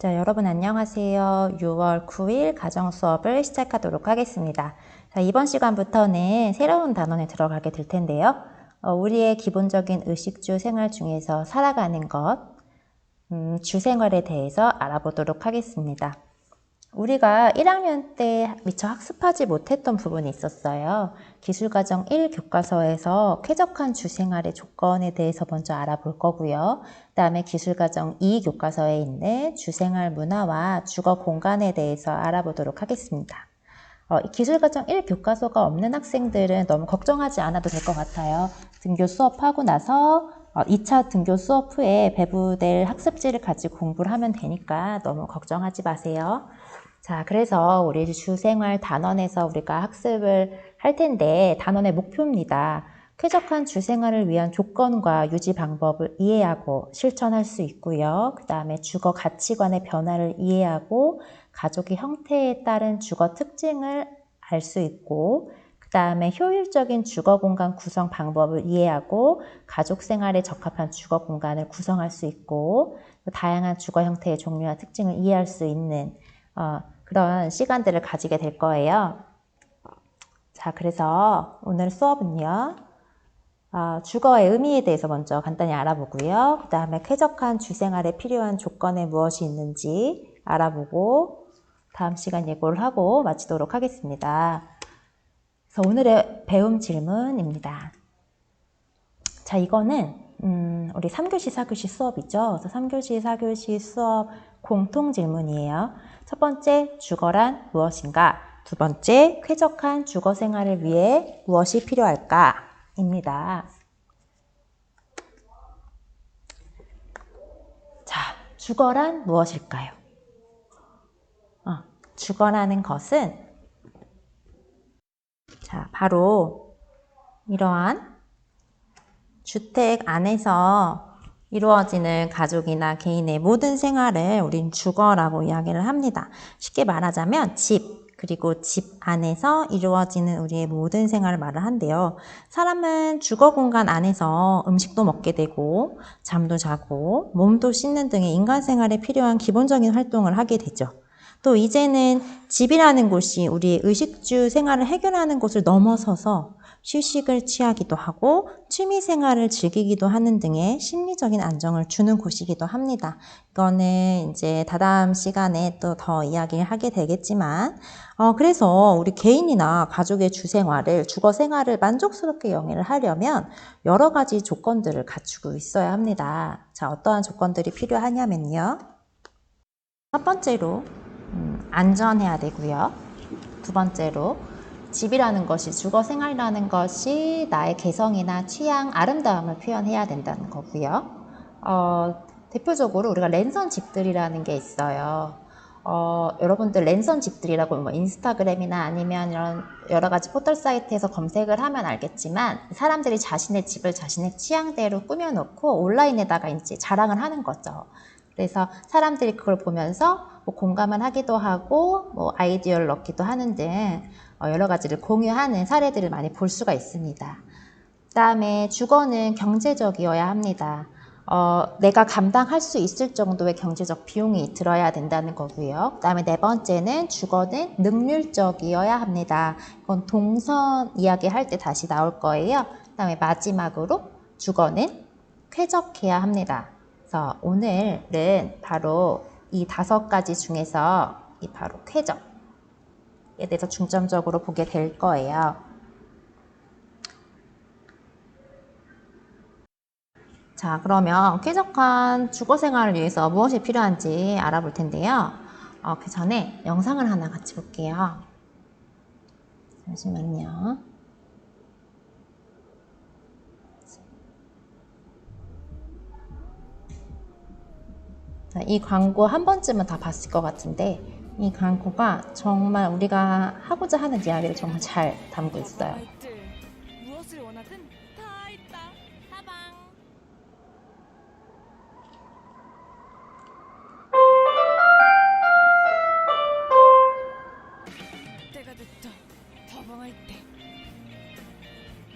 자, 여러분 안녕하세요. 6월 9일 가정 수업을 시작하도록 하겠습니다. 자, 이번 시간부터는 새로운 단원에 들어가게 될 텐데요. 우리의 기본적인 의식주 생활 중에서 살아가는 것, 주생활에 대해서 알아보도록 하겠습니다. 우리가 1학년 때 미처 학습하지 못했던 부분이 있었어요. 기술과정 1 교과서에서 쾌적한 주생활의 조건에 대해서 먼저 알아볼 거고요. 그 다음에 기술과정 2 교과서에 있는 주생활 문화와 주거 공간에 대해서 알아보도록 하겠습니다. 기술과정 1 교과서가 없는 학생들은 너무 걱정하지 않아도 될 것 같아요. 등교 수업하고 나서 2차 등교 수업 후에 배부될 학습지를 가지고 공부를 하면 되니까 너무 걱정하지 마세요. 자, 그래서 우리 주생활 단원에서 우리가 학습을 할 텐데 단원의 목표입니다. 쾌적한 주생활을 위한 조건과 유지 방법을 이해하고 실천할 수 있고요. 그 다음에 주거 가치관의 변화를 이해하고 가족의 형태에 따른 주거 특징을 알 수 있고, 그 다음에 효율적인 주거 공간 구성 방법을 이해하고 가족 생활에 적합한 주거 공간을 구성할 수 있고, 다양한 주거 형태의 종류와 특징을 이해할 수 있는 그런 시간들을 가지게 될 거예요. 자, 그래서 오늘 수업은요. 주거의 의미에 대해서 먼저 간단히 알아보고요. 그 다음에 쾌적한 주생활에 필요한 조건에 무엇이 있는지 알아보고 다음 시간 예고를 하고 마치도록 하겠습니다. 그래서 오늘의 배움 질문입니다. 자, 이거는 우리 3교시, 4교시 수업이죠. 그래서 3교시, 4교시 수업 공통 질문이에요. 첫 번째, 주거란 무엇인가? 두 번째, 쾌적한 주거 생활을 위해 무엇이 필요할까? 입니다. 자, 주거란 무엇일까요? 주거라는 것은 자, 바로 이러한 주택 안에서 이루어지는 가족이나 개인의 모든 생활을 우린 주거라고 이야기를 합니다. 쉽게 말하자면 집, 그리고 집 안에서 이루어지는 우리의 모든 생활을 말을 한대요. 사람은 주거 공간 안에서 음식도 먹게 되고 잠도 자고 몸도 씻는 등의 인간 생활에 필요한 기본적인 활동을 하게 되죠. 또 이제는 집이라는 곳이 우리의 의식주 생활을 해결하는 곳을 넘어서서 휴식을 취하기도 하고 취미 생활을 즐기기도 하는 등의 심리적인 안정을 주는 곳이기도 합니다. 이거는 이제 다다음 시간에 또 더 이야기를 하게 되겠지만 그래서 우리 개인이나 가족의 주생활을 주거 생활을 만족스럽게 영위를 하려면 여러 가지 조건들을 갖추고 있어야 합니다. 자, 어떠한 조건들이 필요하냐면요. 첫 번째로 안전해야 되고요. 두 번째로 집이라는 것이 주거 생활이라는 것이 나의 개성이나 취향, 아름다움을 표현해야 된다는 거고요. 대표적으로 우리가 랜선 집들이라는 게 있어요. 여러분들 랜선 집들이라고 뭐 인스타그램이나 아니면 이런 여러 가지 포털 사이트에서 검색을 하면 알겠지만 사람들이 자신의 집을 자신의 취향대로 꾸며놓고 온라인에다가 이제 자랑을 하는 거죠. 그래서 사람들이 그걸 보면서 뭐 공감을 하기도 하고 뭐 아이디어를 넣기도 하는 등 여러 가지를 공유하는 사례들을 많이 볼 수가 있습니다. 그 다음에 주거는 경제적이어야 합니다. 내가 감당할 수 있을 정도의 경제적 비용이 들어야 된다는 거고요. 그 다음에 네 번째는 주거는 능률적이어야 합니다. 이건 동선 이야기할 때 다시 나올 거예요. 그 다음에 마지막으로 주거는 쾌적해야 합니다. 그래서 오늘은 바로 이 5가지 중에서 이 바로 쾌적에 대해서 중점적으로 보게 될 거예요. 자, 그러면 쾌적한 주거 생활을 위해서 무엇이 필요한지 알아볼 텐데요. 그 전에 영상을 하나 같이 볼게요. 잠시만요. 자, 이 광고 한 번쯤은 다 봤을 것 같은데 이 광고가 정말 우리가 하고자 하는 이야기를 정말 잘 담고 있어요. 무엇을 원하든 다 있다. 사방. 때가 됐다. 다방할 때.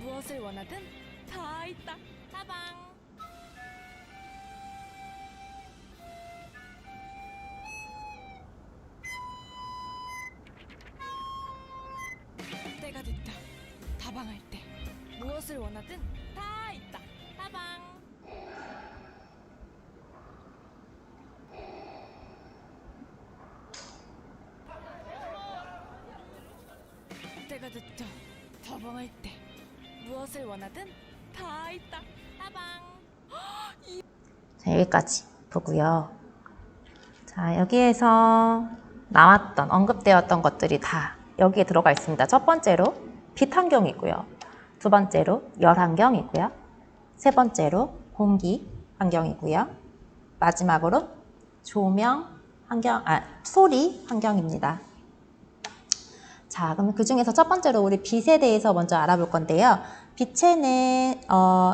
무엇을 원하든 다 있다. 사방. 다방할 때 무엇을 원하든 다 있다. 다방. 때가 됐다. 다방할 때 무엇을 원하든 다 있다. 다방. 자, 여기까지 보고요. 자, 여기에서 나왔던, 언급되었던 것들이 다 여기에 들어가 있습니다. 첫 번째로 빛 환경이고요. 두 번째로 열 환경이고요. 세 번째로 공기 환경이고요. 마지막으로 조명 환경, 소리 환경입니다. 자, 그럼 그 중에서 첫 번째로 우리 빛에 대해서 먼저 알아볼 건데요. 빛에는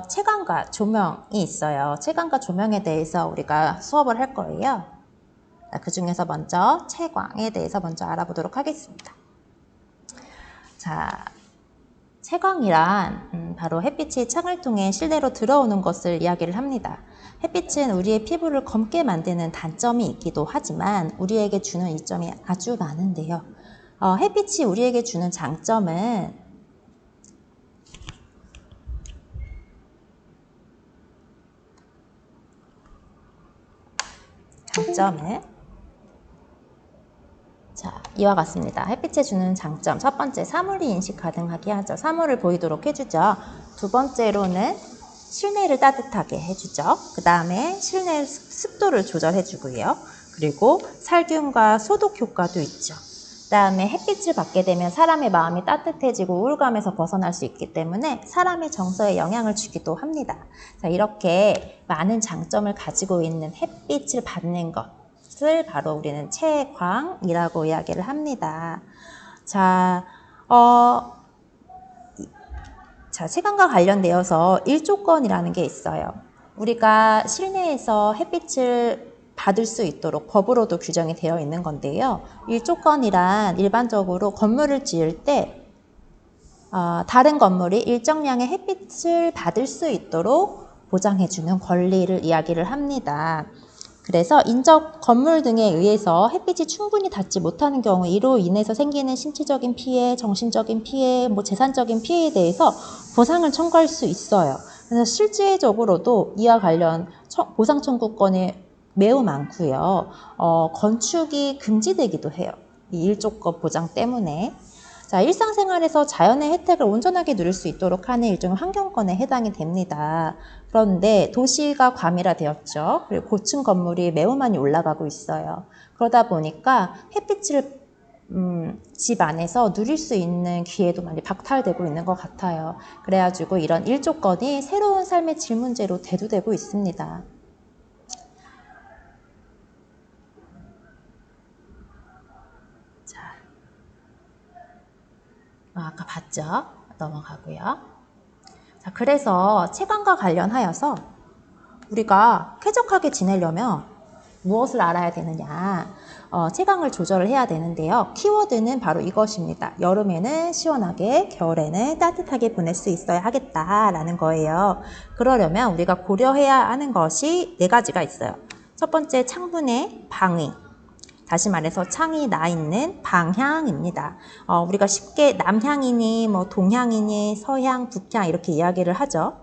채광과 조명이 있어요. 채광과 조명에 대해서 우리가 수업을 할 거예요. 그 중에서 먼저 채광에 대해서 먼저 알아보도록 하겠습니다. 자, 채광이란 바로 햇빛이 창을 통해 실내로 들어오는 것을 이야기를 합니다. 햇빛은 우리의 피부를 검게 만드는 단점이 있기도 하지만 우리에게 주는 이점이 아주 많은데요. 햇빛이 우리에게 주는 장점은 자, 이와 같습니다. 햇빛에 주는 장점. 첫 번째, 사물이 인식 가능하게 하죠. 사물을 보이도록 해주죠. 두 번째로는 실내를 따뜻하게 해주죠. 그 다음에 실내 습도를 조절해주고요. 그리고 살균과 소독 효과도 있죠. 그 다음에 햇빛을 받게 되면 사람의 마음이 따뜻해지고 우울감에서 벗어날 수 있기 때문에 사람의 정서에 영향을 주기도 합니다. 자, 이렇게 많은 장점을 가지고 있는 햇빛을 받는 것을 바로 우리는 채광이라고 이야기를 합니다. 자, 채광과 관련되어서 일조건이라는 게 있어요. 우리가 실내에서 햇빛을 받을 수 있도록 법으로도 규정이 되어 있는 건데요. 일조건이란 일반적으로 건물을 지을 때 다른 건물이 일정량의 햇빛을 받을 수 있도록 보장해주는 권리를 이야기를 합니다. 그래서 인접 건물 등에 의해서 햇빛이 충분히 닿지 못하는 경우 이로 인해서 생기는 신체적인 피해, 정신적인 피해, 재산적인 피해에 대해서 보상을 청구할 수 있어요. 그래서 실제적으로도 이와 관련 보상 청구권이 매우 많고요. 건축이 금지되기도 해요. 이 일조건 보장 때문에. 자, 일상생활에서 자연의 혜택을 온전하게 누릴 수 있도록 하는 일종의 환경권에 해당이 됩니다. 그런데 도시가 과밀화되었죠. 그리고 고층 건물이 매우 많이 올라가고 있어요. 그러다 보니까 햇빛을 집 안에서 누릴 수 있는 기회도 많이 박탈되고 있는 것 같아요. 그래가지고 이런 일조건이 새로운 삶의 질 문제로 대두되고 있습니다. 자, 아까 봤죠? 넘어가고요. 자, 그래서 채광과 관련하여서 우리가 쾌적하게 지내려면 무엇을 알아야 되느냐? 채광을 조절을 해야 되는데요. 키워드는 바로 이것입니다. 여름에는 시원하게, 겨울에는 따뜻하게 보낼 수 있어야 하겠다라는 거예요. 그러려면 우리가 고려해야 하는 것이 4가지가 있어요. 첫 번째, 창문의 방위. 다시 말해서 창이 나 있는 방향입니다. 우리가 쉽게 남향이니 동향이니 서향, 북향 이렇게 이야기를 하죠.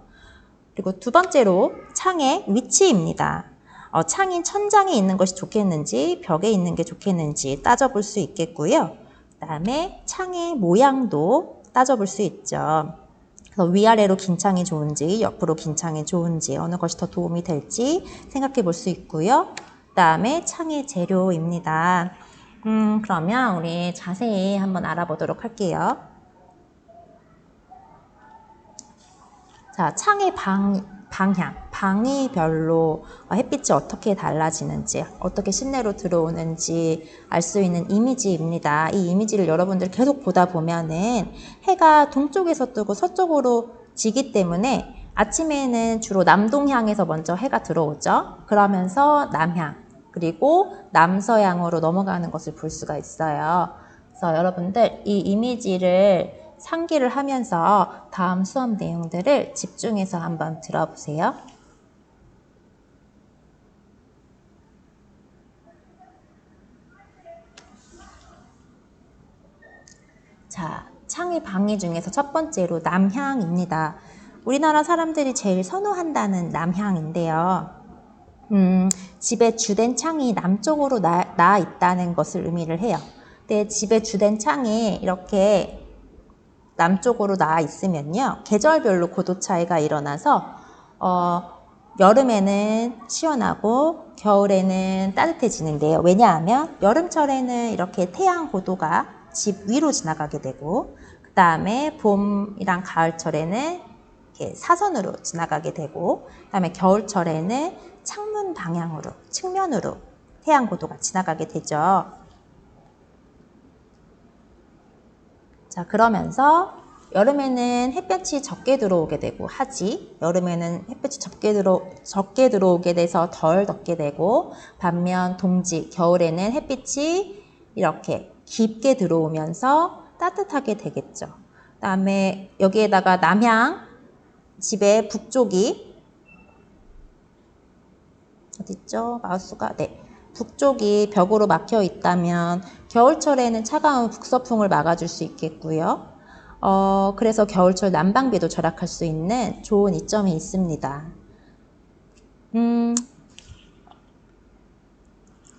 그리고 두 번째로 창의 위치입니다. 창이 천장에 있는 것이 좋겠는지 벽에 있는 게 좋겠는지 따져볼 수 있겠고요. 그 다음에 창의 모양도 따져볼 수 있죠. 그래서 위아래로 긴 창이 좋은지 옆으로 긴 창이 좋은지 어느 것이 더 도움이 될지 생각해 볼 수 있고요. 그 다음에 창의 재료입니다. 그러면 우리 자세히 한번 알아보도록 할게요. 자, 창의 방향, 방위별로 햇빛이 어떻게 달라지는지, 어떻게 실내로 들어오는지 알 수 있는 이미지입니다. 이 이미지를 여러분들 계속 보다 보면은 해가 동쪽에서 뜨고 서쪽으로 지기 때문에 아침에는 주로 남동향에서 먼저 해가 들어오죠. 그러면서 남향, 그리고 남서향으로 넘어가는 것을 볼 수가 있어요. 그래서 여러분들 이 이미지를 상기를 하면서 다음 수업 내용들을 집중해서 한번 들어보세요. 자, 창의 방위 중에서 첫 번째로 남향입니다. 우리나라 사람들이 제일 선호한다는 남향인데요. 집의 주된 창이 남쪽으로 나아 있다는 것을 의미를 해요. 근데 집의 주된 창이 이렇게 남쪽으로 나아 있으면요, 계절별로 고도 차이가 일어나서 여름에는 시원하고 겨울에는 따뜻해지는데요. 왜냐하면 여름철에는 이렇게 태양 고도가 집 위로 지나가게 되고, 그 다음에 봄이랑 가을철에는 이렇게 사선으로 지나가게 되고, 그 다음에 겨울철에는 창문 방향으로, 측면으로 태양 고도가 지나가게 되죠. 자, 그러면서 여름에는 햇볕이 적게 들어오게 되고 하지, 여름에는 햇볕이 적게 들어오게 돼서 덜 덥게 되고, 반면 동지, 겨울에는 햇빛이 이렇게 깊게 들어오면서 따뜻하게 되겠죠. 그 다음에 여기에다가 남향, 집의 북쪽이 어딨죠? 마우스가, 네. 북쪽이 벽으로 막혀 있다면 겨울철에는 차가운 북서풍을 막아줄 수 있겠고요. 그래서 겨울철 난방비도 절약할 수 있는 좋은 이점이 있습니다.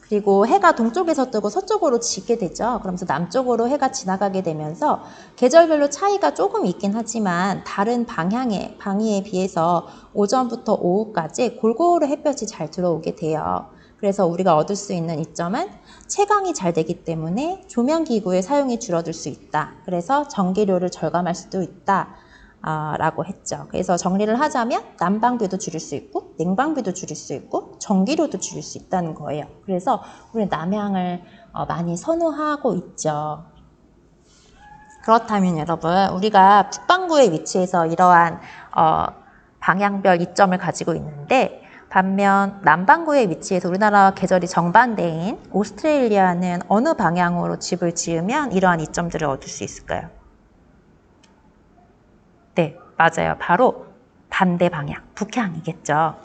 그리고 해가 동쪽에서 뜨고 서쪽으로 지게 되죠. 그러면서 남쪽으로 해가 지나가게 되면서 계절별로 차이가 조금 있긴 하지만 다른 방위에 비해서 오전부터 오후까지 골고루 햇볕이 잘 들어오게 돼요. 그래서 우리가 얻을 수 있는 이점은 채광이 잘 되기 때문에 조명기구의 사용이 줄어들 수 있다. 그래서 전기료를 절감할 수도 있다. 라고 했죠. 그래서 정리를 하자면 난방비도 줄일 수 있고 냉방비도 줄일 수 있고 전기료도 줄일 수 있다는 거예요. 그래서 우리는 남향을 많이 선호하고 있죠. 그렇다면 여러분, 우리가 북반구에 위치해서 이러한 방향별 이점을 가지고 있는데, 반면 남반구에 위치해서 우리나라와 계절이 정반대인 오스트레일리아는 어느 방향으로 집을 지으면 이러한 이점들을 얻을 수 있을까요? 네, 맞아요. 바로 반대 방향, 북향이겠죠.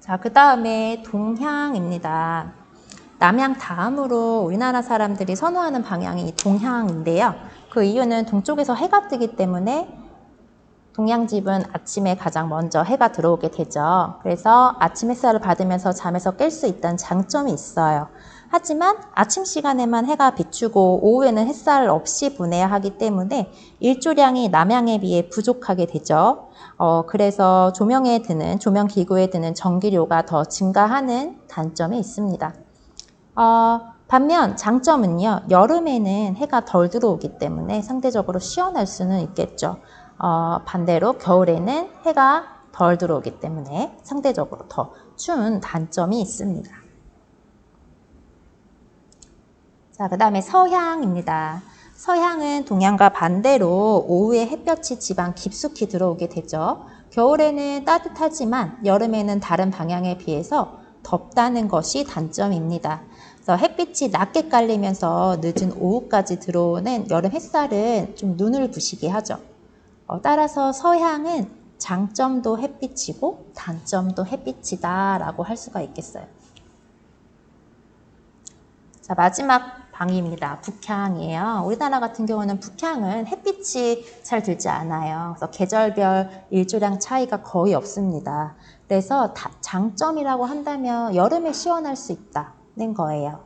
자, 그 다음에 동향입니다. 남향 다음으로 우리나라 사람들이 선호하는 방향이 동향인데요. 그 이유는 동쪽에서 해가 뜨기 때문에 동양집은 아침에 가장 먼저 해가 들어오게 되죠. 그래서 아침 햇살을 받으면서 잠에서 깰 수 있다는 장점이 있어요. 하지만 아침 시간에만 해가 비추고 오후에는 햇살 없이 보내야 하기 때문에 일조량이 남향에 비해 부족하게 되죠. 그래서 조명기구에 드는 전기료가 더 증가하는 단점이 있습니다. 반면 장점은요, 여름에는 해가 덜 들어오기 때문에 상대적으로 시원할 수는 있겠죠. 반대로 겨울에는 해가 덜 들어오기 때문에 상대적으로 더 추운 단점이 있습니다. 자, 그 다음에 서향입니다. 서향은 동향과 반대로 오후에 햇볕이 집안 깊숙이 들어오게 되죠. 겨울에는 따뜻하지만 여름에는 다른 방향에 비해서 덥다는 것이 단점입니다. 그래서 햇빛이 낮게 깔리면서 늦은 오후까지 들어오는 여름 햇살은 좀 눈을 부시게 하죠. 따라서 서향은 장점도 햇빛이고 단점도 햇빛이다 라고 할 수가 있겠어요. 자, 마지막 방위입니다. 북향이에요. 우리나라 같은 경우는 북향은 햇빛이 잘 들지 않아요. 그래서 계절별 일조량 차이가 거의 없습니다. 그래서 장점이라고 한다면 여름에 시원할 수 있다는 거예요.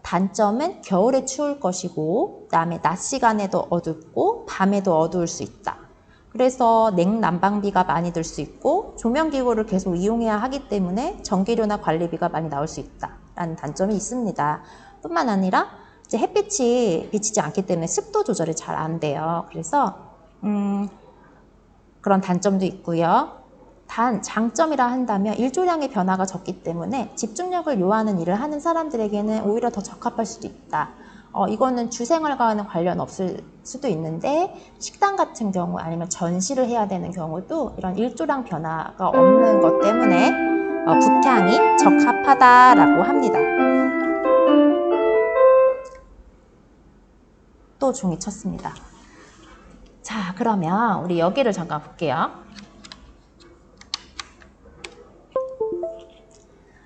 단점은 겨울에 추울 것이고, 그다음에 낮 시간에도 어둡고 밤에도 어두울 수 있다. 그래서 냉난방비가 많이 들 수 있고 조명기구를 계속 이용해야 하기 때문에 전기료나 관리비가 많이 나올 수 있다라는 단점이 있습니다. 뿐만 아니라 이제 햇빛이 비치지 않기 때문에 습도 조절이 잘 안 돼요. 그래서 그런 단점도 있고요. 단 장점이라 한다면 일조량의 변화가 적기 때문에 집중력을 요하는 일을 하는 사람들에게는 오히려 더 적합할 수도 있다. 이거는 주생활과는 관련 없을 수도 있는데 식당 같은 경우 아니면 전시를 해야 되는 경우도 이런 일조량 변화가 없는 것 때문에 북향이 적합하다라고 합니다. 또 종이 쳤습니다. 자, 그러면 우리 여기를 잠깐 볼게요.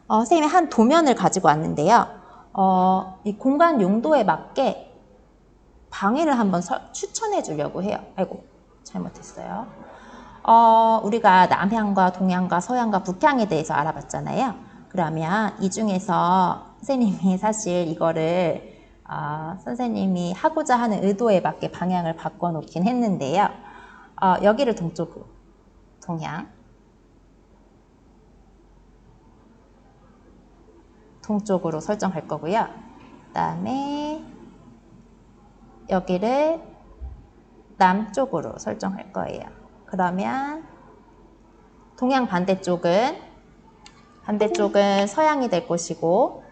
선생님이 한 도면을 가지고 왔는데요. 이 공간 용도에 맞게 방해를 한번 추천해 주려고 해요. 아이고, 잘못했어요. 우리가 남향과 동향과 서향과 북향에 대해서 알아봤잖아요. 그러면 이 중에서 선생님이 사실 이거를 선생님이 하고자 하는 의도에 맞게 방향을 바꿔놓긴 했는데요. 여기를 동쪽으로, 동향. 동쪽으로 설정할 거고요. 그 다음에 여기를 남쪽으로 설정할 거예요. 그러면 동양 반대쪽은 서양이 될 것이고,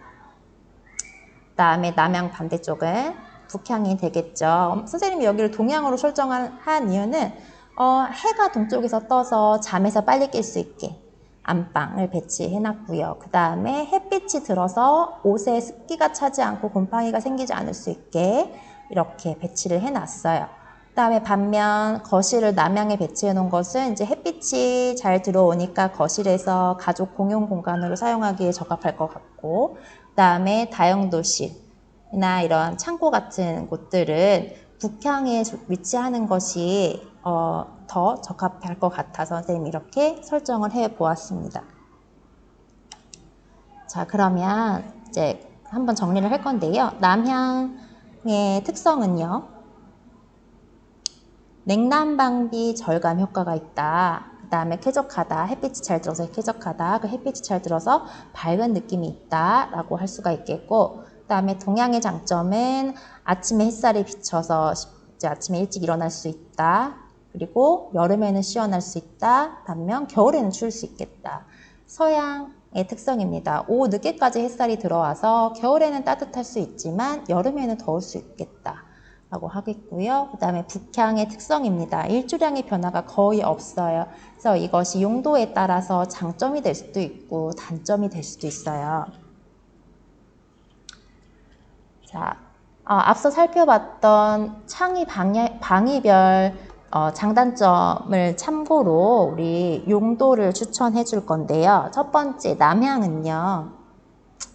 그 다음에 남양 반대쪽은 북향이 되겠죠. 선생님이 여기를 동양으로 설정한 이유는 해가 동쪽에서 떠서 잠에서 빨리 깰 수 있게 안방을 배치해 놨고요. 그 다음에 햇빛이 들어서 옷에 습기가 차지 않고 곰팡이가 생기지 않을 수 있게 이렇게 배치를 해 놨어요. 그 다음에 반면 거실을 남향에 배치해 놓은 것은 이제 햇빛이 잘 들어오니까 거실에서 가족 공용 공간으로 사용하기에 적합할 것 같고, 그 다음에 다용도실이나 이런 창고 같은 곳들은 북향에 위치하는 것이 더 적합할 것 같아서 선생님이 이렇게 설정을 해 보았습니다. 자, 그러면 이제 한번 정리를 할 건데요. 남향의 특성은요, 냉난방비 절감 효과가 있다. 그 다음에 쾌적하다. 햇빛이 잘 들어서 쾌적하다. 그 햇빛이 잘 들어서 밝은 느낌이 있다. 라고 할 수가 있겠고, 그 다음에 동양의 장점은 아침에 햇살이 비쳐서 이제 아침에 일찍 일어날 수 있다. 그리고 여름에는 시원할 수 있다. 반면 겨울에는 추울 수 있겠다. 서양의 특성입니다. 오후 늦게까지 햇살이 들어와서 겨울에는 따뜻할 수 있지만 여름에는 더울 수 있겠다. 라고 하겠고요. 그 다음에 북향의 특성입니다. 일조량의 변화가 거의 없어요. 그래서 이것이 용도에 따라서 장점이 될 수도 있고 단점이 될 수도 있어요. 자, 앞서 살펴봤던 창의 방위별 장단점을 참고로 우리 용도를 추천해 줄 건데요. 첫 번째, 남향은요,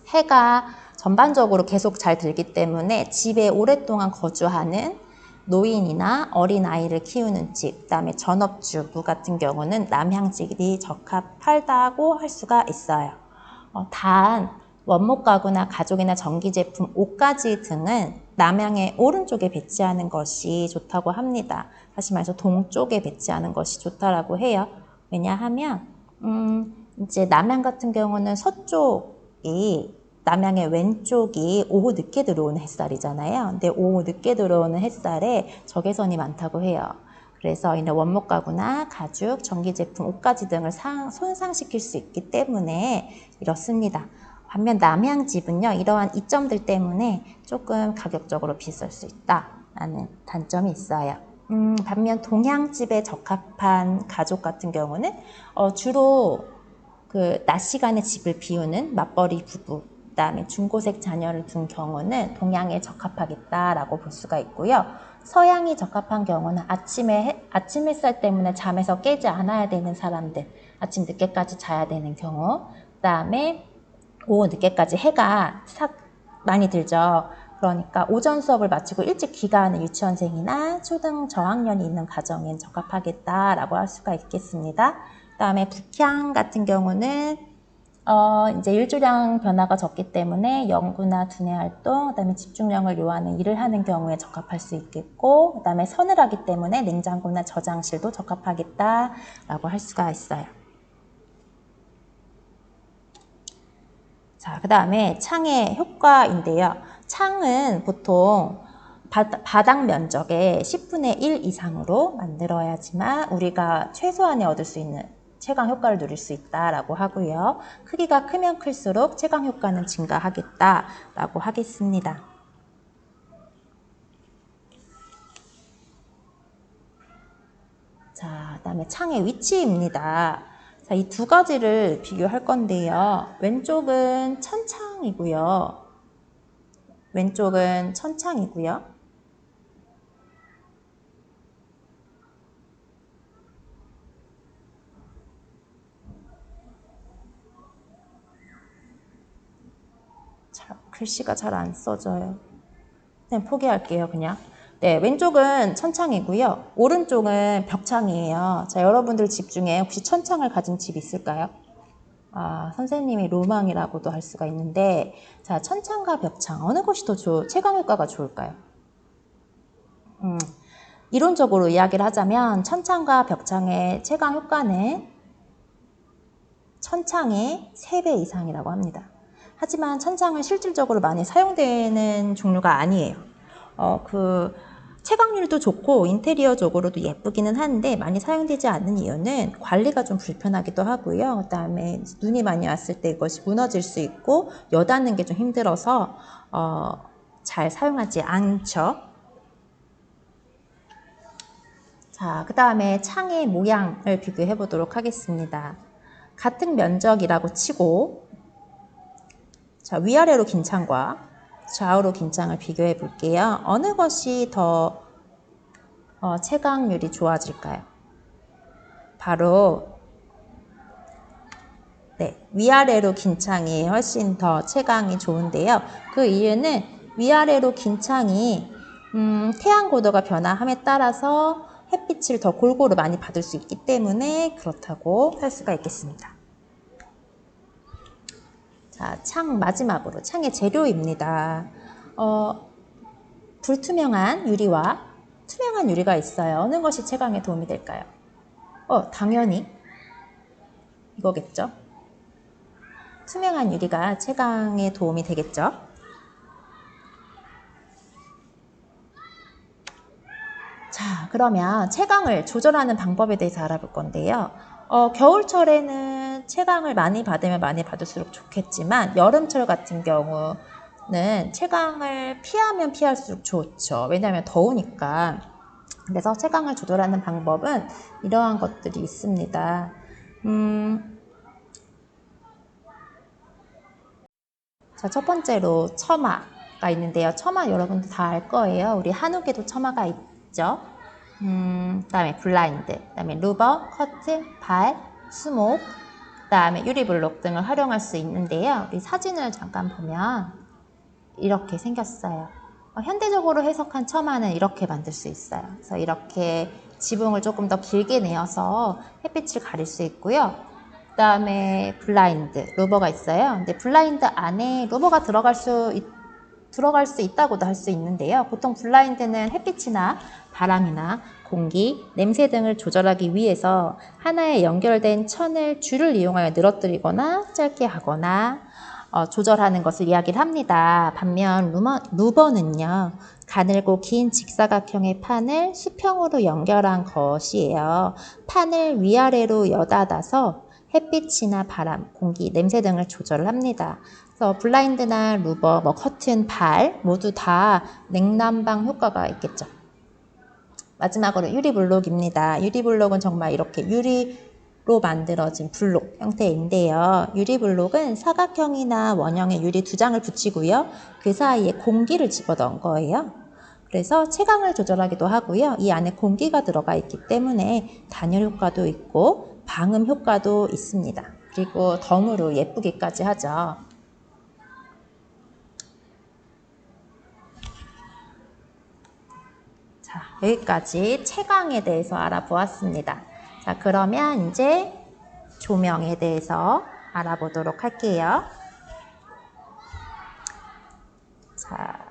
해가 전반적으로 계속 잘 들기 때문에 집에 오랫동안 거주하는 노인이나 어린아이를 키우는 집, 그 다음에 전업주부 같은 경우는 남향집이 적합하다고 할 수가 있어요. 단 원목 가구나 가족이나 전기제품, 옷가지 등은 남향의 오른쪽에 배치하는 것이 좋다고 합니다. 다시 말해서 동쪽에 배치하는 것이 좋다라고 해요. 왜냐하면 이제 남향 같은 경우는 서쪽이, 남향의 왼쪽이 오후 늦게 들어오는 햇살이잖아요. 근데 오후 늦게 들어오는 햇살에 적외선이 많다고 해요. 그래서 이런 원목 가구나 가죽, 전기제품, 옷가지 등을 손상시킬 수 있기 때문에 이렇습니다. 반면 남향 집은요, 이러한 이점들 때문에 조금 가격적으로 비쌀 수 있다라는 단점이 있어요. 반면 동향 집에 적합한 가족 같은 경우는 주로 그 낮 시간에 집을 비우는 맞벌이 부부, 그다음에 중고생 자녀를 둔 경우는 동양에 적합하겠다라고 볼 수가 있고요. 서양이 적합한 경우는 아침 햇살 때문에 잠에서 깨지 않아야 되는 사람들, 아침 늦게까지 자야 되는 경우, 그다음에 오후 늦게까지 해가 많이 들죠. 그러니까 오전 수업을 마치고 일찍 귀가하는 유치원생이나 초등 저학년이 있는 가정엔 적합하겠다라고 할 수가 있겠습니다. 그다음에 북향 같은 경우는 이제 일조량 변화가 적기 때문에 연구나 두뇌 활동, 그다음에 집중력을 요하는 일을 하는 경우에 적합할 수 있겠고, 그다음에 서늘하기 때문에 냉장고나 저장실도 적합하겠다라고 할 수가 있어요. 자, 그 다음에 창의 효과인데요. 창은 보통 바닥 면적의 10분의 1 이상으로 만들어야지만 우리가 최소한의 얻을 수 있는 채광 효과를 누릴 수 있다라고 하고요. 크기가 크면 클수록 채광 효과는 증가하겠다라고 하겠습니다. 자, 그다음에 창의 위치입니다. 자, 이 두 가지를 비교할 건데요. 왼쪽은 천창이고요. 왼쪽은 천창이고요. 자, 글씨가 잘 안 써져요. 그냥 포기할게요, 그냥. 네, 왼쪽은 천창이고요. 오른쪽은 벽창이에요. 자, 여러분들 집 중에 혹시 천창을 가진 집 있을까요? 아, 선생님이 로망이라고도 할 수가 있는데, 자, 천창과 벽창, 어느 것이 더 채광 효과가 좋을까요? 이론적으로 이야기를 하자면, 천창과 벽창의 채광 효과는 천창의 3배 이상이라고 합니다. 하지만 천창은 실질적으로 많이 사용되는 종류가 아니에요. 채광률도 좋고 인테리어적으로도 예쁘기는 한데 많이 사용되지 않는 이유는 관리가 좀 불편하기도 하고요. 그다음에 눈이 많이 왔을 때 이것이 무너질 수 있고 여닫는 게 좀 힘들어서 잘 사용하지 않죠. 자, 그다음에 창의 모양을 비교해 보도록 하겠습니다. 같은 면적이라고 치고 자, 위아래로 긴 창과 좌우로 긴 창을 비교해 볼게요. 어느 것이 더 채광률이 좋아질까요? 바로 네, 위아래로 긴 창이 훨씬 더 채광이 좋은데요. 그 이유는 위아래로 긴 창이 태양 고도가 변화함에 따라서 햇빛을 더 골고루 많이 받을 수 있기 때문에 그렇다고 할 수가 있겠습니다. 자, 창 마지막으로 창의 재료입니다. 불투명한 유리와 투명한 유리가 있어요. 어느 것이 채광에 도움이 될까요? 당연히 이거겠죠. 투명한 유리가 채광에 도움이 되겠죠. 자, 그러면 채광을 조절하는 방법에 대해서 알아볼 건데요. 겨울철에는 채광을 많이 받으면 많이 받을수록 좋겠지만 여름철 같은 경우는 채광을 피하면 피할수록 좋죠. 왜냐하면 더우니까. 그래서 채광을 조절하는 방법은 이러한 것들이 있습니다. 자, 첫 번째로 처마가 있는데요. 처마 여러분들 다 알 거예요. 우리 한옥에도 처마가 있죠. 그다음에 블라인드, 그다음에 루버, 커튼, 발, 수목, 그다음에 유리블록 등을 활용할 수 있는데요. 우리 사진을 잠깐 보면 이렇게 생겼어요. 현대적으로 해석한 처마는 이렇게 만들 수 있어요. 그래서 이렇게 지붕을 조금 더 길게 내어서 햇빛을 가릴 수 있고요. 그 다음에 블라인드, 루버가 있어요. 근데 블라인드 안에 루버가 들어갈 수 있다고도 할 수 있는데요. 보통 블라인드는 햇빛이나 바람이나 공기, 냄새 등을 조절하기 위해서 하나에 연결된 줄을 이용하여 늘어뜨리거나 짧게 하거나 조절하는 것을 이야기를 합니다. 반면 루버는요. 가늘고 긴 직사각형의 판을 수평으로 연결한 것이에요. 판을 위아래로 여닫아서 햇빛이나 바람, 공기, 냄새 등을 조절을 합니다. 그래서 블라인드나 루버, 커튼, 발 모두 다 냉난방 효과가 있겠죠. 마지막으로 유리블록입니다. 유리블록은 정말 이렇게 유리로 만들어진 블록 형태인데요. 유리블록은 사각형이나 원형의 유리 2장을 붙이고요. 그 사이에 공기를 집어넣은 거예요. 그래서 채광을 조절하기도 하고요. 이 안에 공기가 들어가 있기 때문에 단열 효과도 있고 방음 효과도 있습니다. 그리고 덤으로 예쁘기까지 하죠. 자, 여기까지 채광에 대해서 알아보았습니다. 자, 그러면 이제 조명에 대해서 알아보도록 할게요. 자,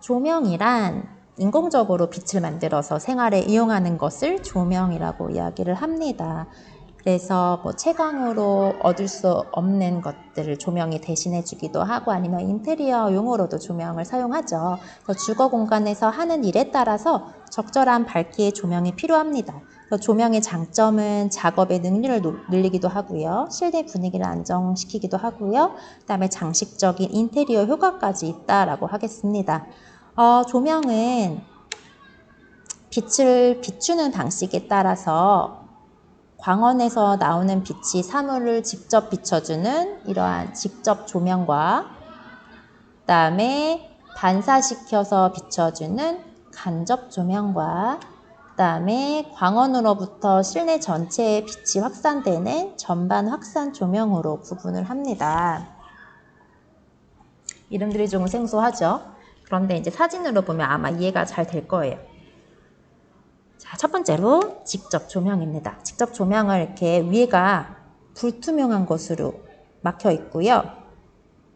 조명이란 인공적으로 빛을 만들어서 생활에 이용하는 것을 조명이라고 이야기를 합니다. 그래서 채광으로 얻을 수 없는 것들을 조명이 대신해 주기도 하고 아니면 인테리어용으로도 조명을 사용하죠. 주거 공간에서 하는 일에 따라서 적절한 밝기의 조명이 필요합니다. 조명의 장점은 작업의 능률을 늘리기도 하고요. 실내 분위기를 안정시키기도 하고요. 그다음에 장식적인 인테리어 효과까지 있다라고 하겠습니다. 조명은 빛을 비추는 방식에 따라서 광원에서 나오는 빛이 사물을 직접 비춰주는 이러한 직접 조명과 그다음에 반사시켜서 비춰주는 간접 조명과 그다음에 광원으로부터 실내 전체에 빛이 확산되는 전반 확산 조명으로 구분을 합니다. 이름들이 조금 생소하죠? 그런데 이제 사진으로 보면 아마 이해가 잘 될 거예요. 자, 첫 번째로 직접 조명입니다. 직접 조명을 이렇게 위에가 불투명한 것으로 막혀 있고요.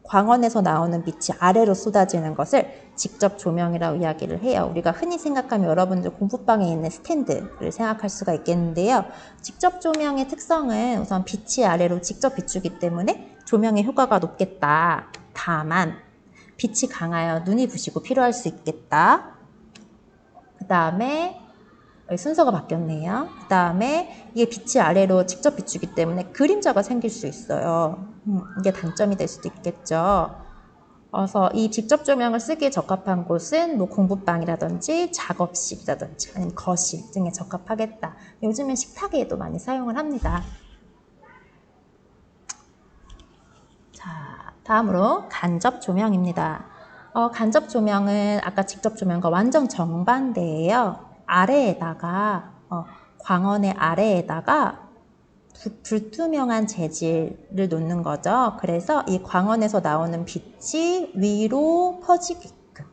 광원에서 나오는 빛이 아래로 쏟아지는 것을 직접 조명이라고 이야기를 해요. 우리가 흔히 생각하면 여러분들 공부방에 있는 스탠드를 생각할 수가 있겠는데요. 직접 조명의 특성은 우선 빛이 아래로 직접 비추기 때문에 조명의 효과가 높겠다. 다만 빛이 강하여 눈이 부시고 피로할 수 있겠다. 그 다음에 순서가 바뀌었네요. 그 다음에 이게 빛이 아래로 직접 비추기 때문에 그림자가 생길 수 있어요. 이게 단점이 될 수도 있겠죠. 그래서 이 직접 조명을 쓰기에 적합한 곳은 뭐 공부방이라든지 작업실이라든지 아니면 거실 등에 적합하겠다. 요즘엔 식탁에도 많이 사용을 합니다. 자, 다음으로 간접 조명입니다. 간접 조명은 아까 직접 조명과 완전 정반대예요. 아래에다가 광원의 아래에다가 불투명한 재질을 놓는 거죠. 그래서 이 광원에서 나오는 빛이 위로 퍼지게끔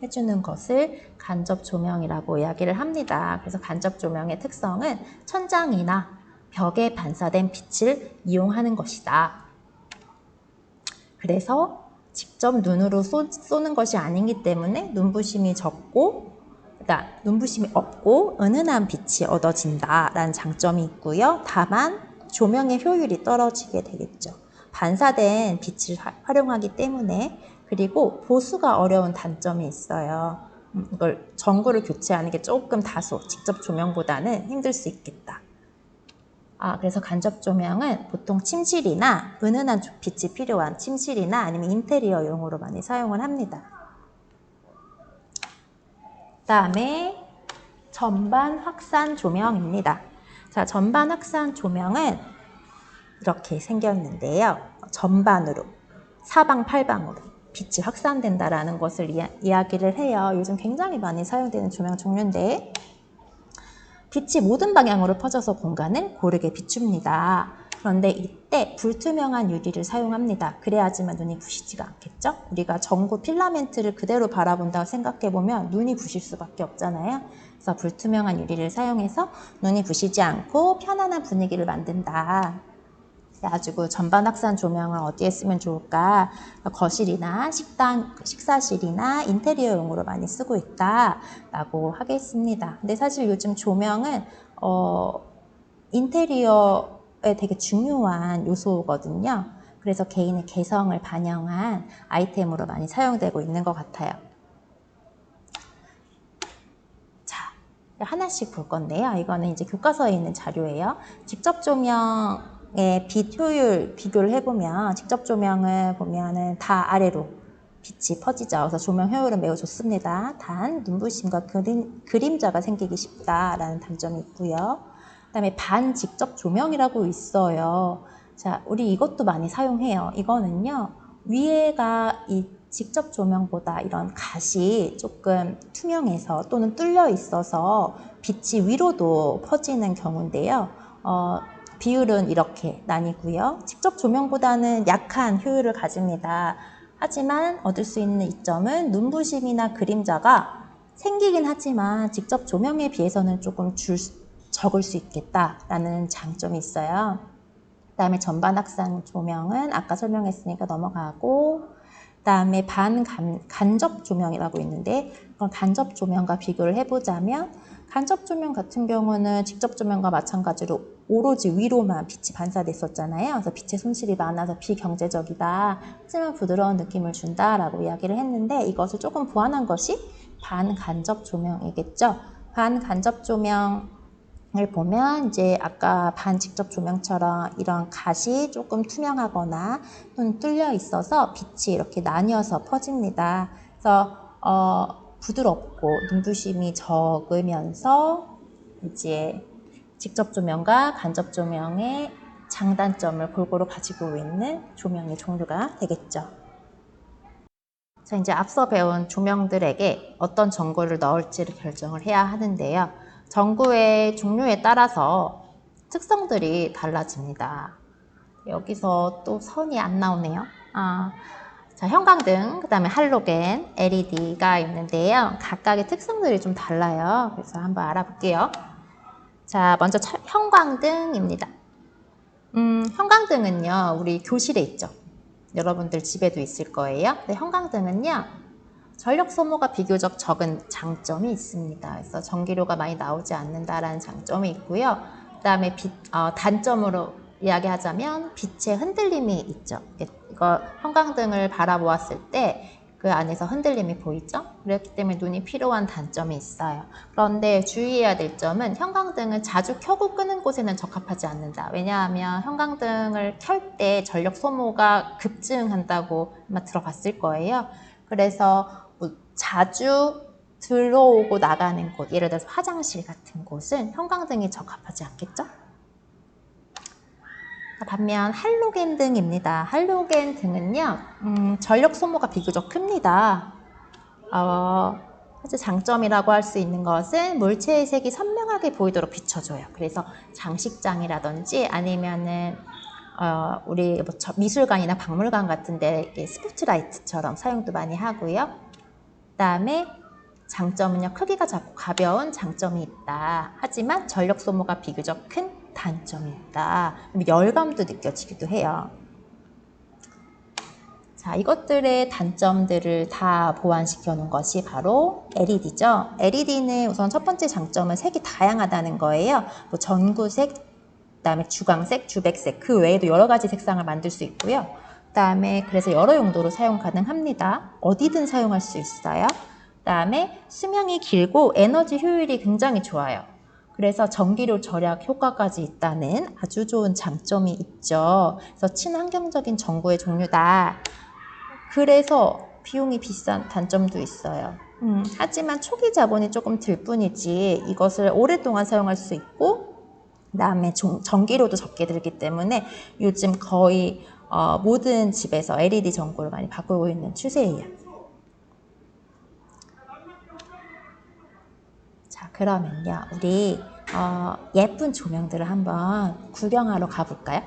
해주는 것을 간접 조명이라고 이야기를 합니다. 그래서 간접 조명의 특성은 천장이나 벽에 반사된 빛을 이용하는 것이다. 그래서 직접 눈으로 쏘는 것이 아니기 때문에 눈부심이 적고, 그러니까 눈부심이 없고 은은한 빛이 얻어진다라는 장점이 있고요. 다만 조명의 효율이 떨어지게 되겠죠. 반사된 빛을 활용하기 때문에. 그리고 보수가 어려운 단점이 있어요. 이걸 전구를 교체하는 게 조금 다소 직접 조명보다는 힘들 수 있겠다. 그래서 간접 조명은 보통 침실이나 은은한 빛이 필요한 침실이나 아니면 인테리어용으로 많이 사용을 합니다. 그다음에 전반 확산 조명입니다. 자, 전반 확산 조명은 이렇게 생겼는데요. 전반으로, 사방팔방으로 빛이 확산된다라는 것을 이야기를 해요. 요즘 굉장히 많이 사용되는 조명 종류인데 빛이 모든 방향으로 퍼져서 공간을 고르게 비춥니다. 그런데 이때 불투명한 유리를 사용합니다. 그래야지만 눈이 부시지가 않겠죠? 우리가 전구 필라멘트를 그대로 바라본다고 생각해보면 눈이 부실 수밖에 없잖아요. 그래서 불투명한 유리를 사용해서 눈이 부시지 않고 편안한 분위기를 만든다. 그래가지고 전반 확산 조명을 어디에 쓰면 좋을까? 거실이나 식사실이나 인테리어용으로 많이 쓰고 있다라고 하겠습니다. 근데 사실 요즘 조명은 인테리어에 되게 중요한 요소거든요. 그래서 개인의 개성을 반영한 아이템으로 많이 사용되고 있는 것 같아요. 자, 하나씩 볼 건데요. 이거는 이제 교과서에 있는 자료예요. 직접 조명 빛 효율 비교를 해보면 직접 조명을 보면은 다 아래로 빛이 퍼지죠. 그래서 조명 효율은 매우 좋습니다. 단 눈부심과 그림자가 생기기 쉽다라는 단점이 있고요. 그 다음에 반직접 조명이라고 있어요. 자, 우리 이것도 많이 사용해요. 이거는요, 위에가 이 직접 조명보다 이런 갓이 조금 투명해서 또는 뚫려 있어서 빛이 위로도 퍼지는 경우인데요. 비율은 이렇게 나뉘고요. 직접 조명보다는 약한 효율을 가집니다. 하지만 얻을 수 있는 이점은 눈부심이나 그림자가 생기긴 하지만 직접 조명에 비해서는 조금 적을 수 있겠다라는 장점이 있어요. 그 다음에 전반 확산 조명은 아까 설명했으니까 넘어가고, 그 다음에 간접 조명이라고 있는데 그건 간접 조명과 비교를 해보자면 간접 조명 같은 경우는 직접 조명과 마찬가지로 오로지 위로만 빛이 반사됐었잖아요. 그래서 빛의 손실이 많아서 비경제적이다. 하지만 부드러운 느낌을 준다라고 이야기를 했는데 이것을 조금 보완한 것이 반간접 조명이겠죠. 반간접 조명을 보면 이제 아까 반직접 조명처럼 이런 갓이 조금 투명하거나 또는 뚫려 있어서 빛이 이렇게 나뉘어서 퍼집니다. 그래서 부드럽고 눈부심이 적으면서 이제 직접 조명과 간접 조명의 장단점을 골고루 가지고 있는 조명의 종류가 되겠죠. 자, 이제 앞서 배운 조명들에게 어떤 전구를 넣을지를 결정을 해야 하는데요. 전구의 종류에 따라서 특성들이 달라집니다. 여기서 또 선이 안 나오네요. 자, 형광등, 그 다음에 할로겐, LED가 있는데요. 각각의 특성들이 좀 달라요. 그래서 한번 알아볼게요. 자, 먼저 형광등입니다. 형광등은요, 우리 교실에 있죠. 여러분들 집에도 있을 거예요. 근데 형광등은요, 전력 소모가 비교적 적은 장점이 있습니다. 그래서 전기료가 많이 나오지 않는다라는 장점이 있고요. 그 다음에 단점으로 이야기하자면 빛의 흔들림이 있죠. 이거 형광등을 바라보았을 때 그 안에서 흔들림이 보이죠? 그렇기 때문에 눈이 필요한 단점이 있어요. 그런데 주의해야 될 점은 형광등을 자주 켜고 끄는 곳에는 적합하지 않는다. 왜냐하면 형광등을 켤 때 전력 소모가 급증한다고 아마 들어봤을 거예요. 그래서 뭐 자주 들어오고 나가는 곳, 예를 들어서 화장실 같은 곳은 형광등이 적합하지 않겠죠? 반면 할로겐 등입니다. 할로겐 등은요, 전력 소모가 비교적 큽니다. 사실 장점이라고 할 수 있는 것은 물체의 색이 선명하게 보이도록 비춰줘요. 그래서 장식장이라든지 아니면은 우리 뭐 미술관이나 박물관 같은데 스포트라이트처럼 사용도 많이 하고요. 그다음에 장점은요, 크기가 작고 가벼운 장점이 있다. 하지만 전력 소모가 비교적 큰 단점이 있다. 열감도 느껴지기도 해요. 자, 이것들의 단점들을 다 보완시켜 놓은 것이 바로 LED죠. LED는 우선 첫 번째 장점은 색이 다양하다는 거예요. 뭐 전구색, 그다음에 주광색, 주백색, 그 외에도 여러 가지 색상을 만들 수 있고요. 그다음에 그래서 여러 용도로 사용 가능합니다. 어디든 사용할 수 있어요. 그다음에 수명이 길고 에너지 효율이 굉장히 좋아요. 그래서 전기료 절약 효과까지 있다는 아주 좋은 장점이 있죠. 그래서 친환경적인 전구의 종류다. 그래서 비용이 비싼 단점도 있어요. 하지만 초기 자본이 조금 들 뿐이지 이것을 오랫동안 사용할 수 있고, 그 다음에 전기료도 적게 들기 때문에 요즘 거의 모든 집에서 LED 전구를 많이 바꾸고 있는 추세예요. 자, 그러면요, 우리 예쁜 조명들을 한번 구경하러 가볼까요?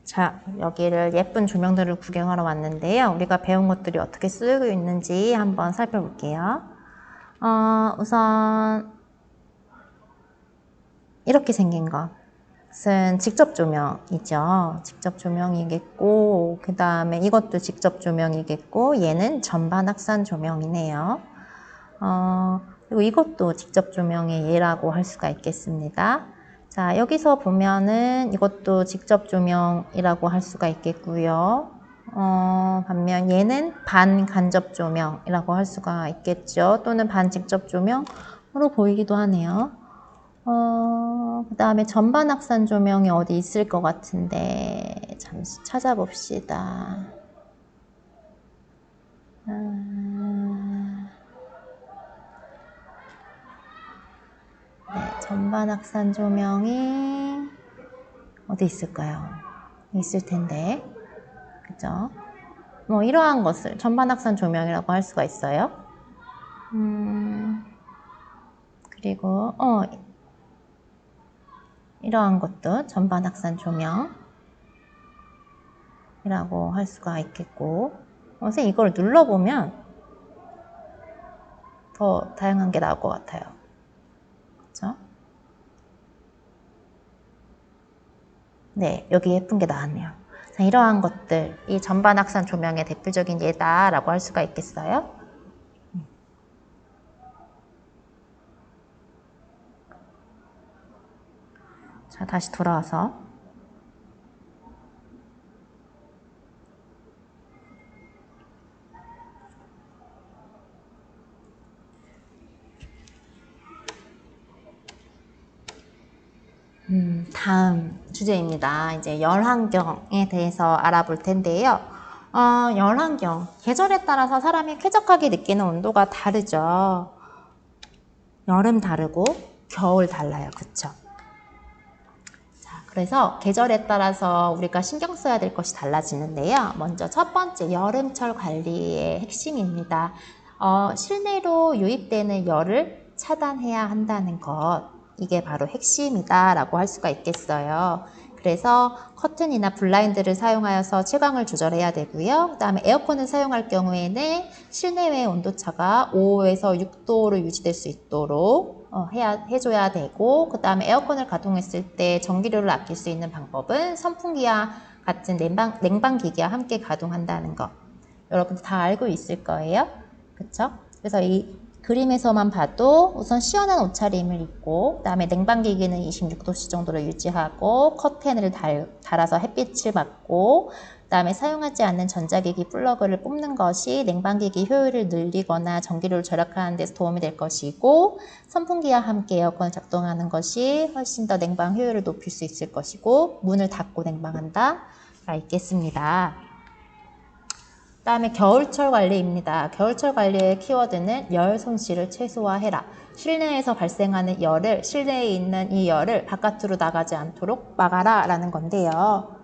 자, 여기를 예쁜 조명들을 구경하러 왔는데요. 우리가 배운 것들이 어떻게 쓰고 있는지 한번 살펴볼게요. 우선 이렇게 생긴 것은 직접 조명이죠. 직접 조명이겠고, 그 다음에 이것도 직접 조명이겠고, 얘는 전반 확산 조명이네요. 그리고 이것도 직접 조명의 예라고 할 수가 있겠습니다. 자, 여기서 보면은 이것도 직접 조명이라고 할 수가 있겠고요. 반면 얘는 반간접 조명이라고 할 수가 있겠죠. 또는 반직접 조명으로 보이기도 하네요. 그 다음에 전반 확산 조명이 어디 있을 것 같은데 잠시 찾아봅시다. 네, 전반 확산 조명이 어디 있을까요? 있을 텐데, 그죠? 뭐 이러한 것을 전반 확산 조명이라고 할 수가 있어요. 그리고 이러한 것도 전반 확산 조명이라고 할 수가 있겠고, 선생님 이걸 눌러보면 더 다양한 게 나올 것 같아요. 그렇죠? 네, 여기 예쁜 게 나왔네요. 자, 이러한 것들, 이 전반 확산 조명의 대표적인 예다라고 할 수가 있겠어요? 자, 다시 돌아와서 다음 주제입니다. 이제 열환경에 대해서 알아볼 텐데요. 열환경, 계절에 따라서 사람이 쾌적하게 느끼는 온도가 다르죠. 여름 다르고 겨울 달라요. 그쵸? 자, 그래서 계절에 따라서 우리가 신경 써야 될 것이 달라지는데요. 먼저 첫 번째, 여름철 관리의 핵심입니다. 실내로 유입되는 열을 차단해야 한다는 것. 이게 바로 핵심이다 라고 할 수가 있겠어요. 그래서 커튼이나 블라인드를 사용하여서 채광을 조절해야 되고요. 그 다음에 에어컨을 사용할 경우에는 실내외 온도차가 5에서 6도로 유지될 수 있도록 해줘야 되고, 그 다음에 에어컨을 가동했을 때 전기료를 아낄 수 있는 방법은 선풍기와 같은 냉방기기와 함께 가동한다는 거. 여러분들 다 알고 있을 거예요. 그쵸? 그래서 이 그림에서만 봐도 우선 시원한 옷차림을 입고, 그 다음에 냉방기기는 26도씨 정도로 유지하고, 커튼을 달아서 햇빛을 받고, 그 다음에 사용하지 않는 전자기기 플러그를 뽑는 것이 냉방기기 효율을 늘리거나 전기료를 절약하는 데서 도움이 될 것이고, 선풍기와 함께 에어컨을 작동하는 것이 훨씬 더 냉방 효율을 높일 수 있을 것이고, 문을 닫고 냉방한다 가 있겠습니다. 그 다음에 겨울철 관리입니다. 겨울철 관리의 키워드는 열 손실을 최소화해라. 실내에서 발생하는 열을, 실내에 있는 이 열을 바깥으로 나가지 않도록 막아라 라는 건데요.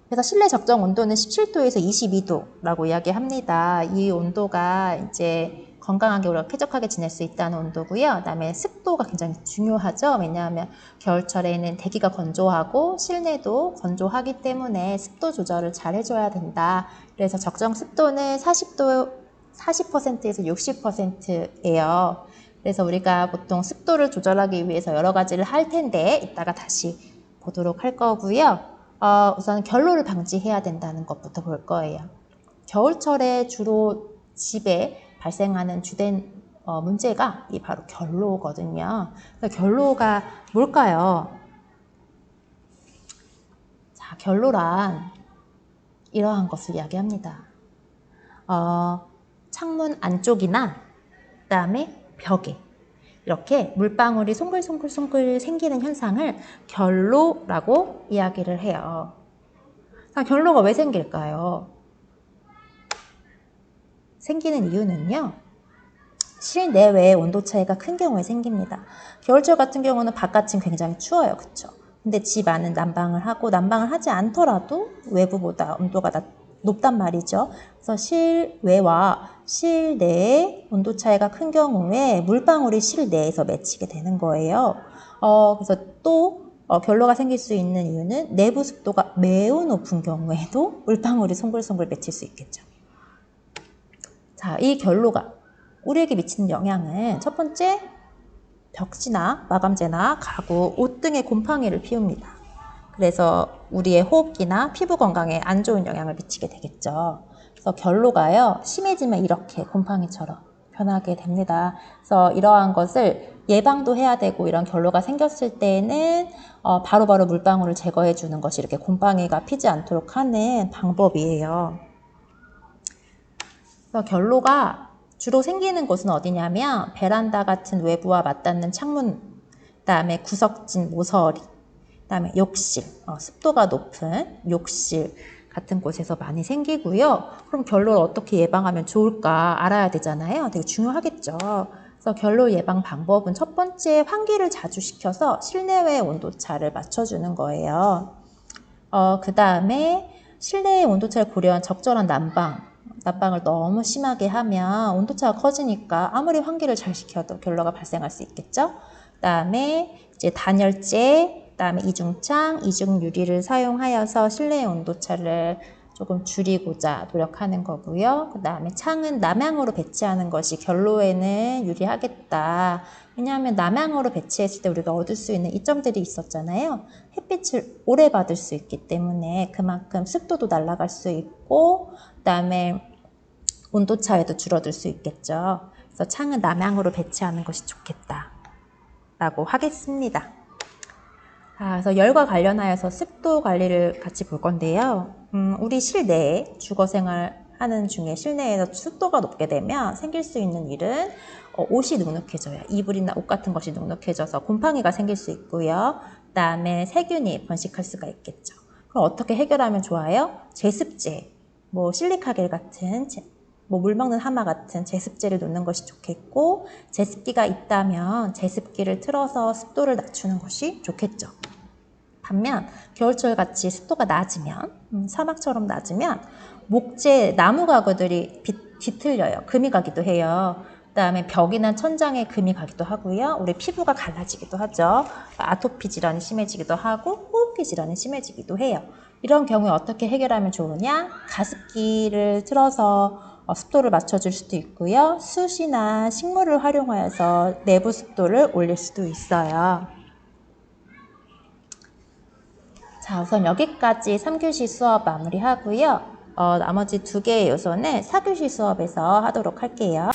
그래서 실내 적정 온도는 17도에서 22도라고 이야기합니다. 이 온도가 이제 건강하게 우리가 쾌적하게 지낼 수 있다는 온도고요. 그다음에 습도가 굉장히 중요하죠. 왜냐하면 겨울철에는 대기가 건조하고 실내도 건조하기 때문에 습도 조절을 잘 해줘야 된다. 그래서 적정 습도는 40%에서 60%예요. 그래서 우리가 보통 습도를 조절하기 위해서 여러 가지를 할 텐데 이따가 다시 보도록 할 거고요. 우선 결로를 방지해야 된다는 것부터 볼 거예요. 겨울철에 주로 집에 발생하는 주된 문제가 이 바로 결로거든요. 결로가 뭘까요? 자, 결로란 이러한 것을 이야기합니다. 창문 안쪽이나 그다음에 벽에 이렇게 물방울이 송글송글 생기는 현상을 결로라고 이야기를 해요. 자, 결로가 왜 생길까요? 생기는 이유는요, 실내외의 온도 차이가 큰 경우에 생깁니다. 겨울철 같은 경우는 바깥은 굉장히 추워요. 그쵸? 근데 집 안은 난방을 하고, 난방을 하지 않더라도 외부보다 온도가 높단 말이죠. 그래서 실외와 실내의 온도 차이가 큰 경우에 물방울이 실내에서 맺히게 되는 거예요. 그래서 또 결로가 생길 수 있는 이유는 내부 습도가 매우 높은 경우에도 물방울이 송글송글 맺힐 수 있겠죠. 자, 이 결로가 우리에게 미치는 영향은 첫 번째, 벽지나 마감재나 가구, 옷 등의 곰팡이를 피웁니다. 그래서 우리의 호흡기나 피부 건강에 안 좋은 영향을 미치게 되겠죠. 그래서 결로가요, 심해지면 이렇게 곰팡이처럼 변하게 됩니다. 그래서 이러한 것을 예방도 해야 되고, 이런 결로가 생겼을 때는 바로바로 물방울을 제거해 주는 것이 이렇게 곰팡이가 피지 않도록 하는 방법이에요. 그래서 결로가 주로 생기는 곳은 어디냐면 베란다 같은 외부와 맞닿는 창문, 그다음에 구석진 모서리, 그다음에 욕실, 습도가 높은 욕실 같은 곳에서 많이 생기고요. 그럼 결로를 어떻게 예방하면 좋을까 알아야 되잖아요. 되게 중요하겠죠. 그래서 결로 예방 방법은 첫 번째, 환기를 자주 시켜서 실내외 온도차를 맞춰주는 거예요. 그 다음에 실내의 온도차를 고려한 적절한 난방을 너무 심하게 하면 온도차가 커지니까 아무리 환기를 잘 시켜도 결로가 발생할 수 있겠죠. 그 다음에 이제 단열재, 그 다음에 이중창, 이중유리를 사용하여서 실내의 온도차를 조금 줄이고자 노력하는 거고요. 그 다음에 창은 남향으로 배치하는 것이 결로에는 유리하겠다. 왜냐하면 남향으로 배치했을 때 우리가 얻을 수 있는 이점들이 있었잖아요. 햇빛을 오래 받을 수 있기 때문에 그만큼 습도도 날아갈 수 있고, 그 다음에 온도 차이도 줄어들 수 있겠죠. 그래서 창은 남향으로 배치하는 것이 좋겠다라고 하겠습니다. 그래서 열과 관련하여서 습도 관리를 같이 볼 건데요. 우리 실내에 주거 생활하는 중에 실내에서 습도가 높게 되면 생길 수 있는 일은 옷이 눅눅해져요. 이불이나 옷 같은 것이 눅눅해져서 곰팡이가 생길 수 있고요. 그 다음에 세균이 번식할 수가 있겠죠. 그럼 어떻게 해결하면 좋아요? 제습제, 실리카겔 같은 물 먹는 하마 같은 제습제를 놓는 것이 좋겠고, 제습기가 있다면 제습기를 틀어서 습도를 낮추는 것이 좋겠죠. 반면 겨울철 같이 습도가 낮으면, 사막처럼 낮으면 목재, 나무 가구들이 뒤틀려요. 금이 가기도 해요. 그다음에 벽이나 천장에 금이 가기도 하고요. 우리 피부가 갈라지기도 하죠. 아토피 질환이 심해지기도 하고 호흡기 질환이 심해지기도 해요. 이런 경우에 어떻게 해결하면 좋으냐? 가습기를 틀어서 습도를 맞춰줄 수도 있고요. 숯이나 식물을 활용하여서 내부 습도를 올릴 수도 있어요. 자, 우선 여기까지 3교시 수업 마무리하고요. 나머지 2개의 요소는 4교시 수업에서 하도록 할게요.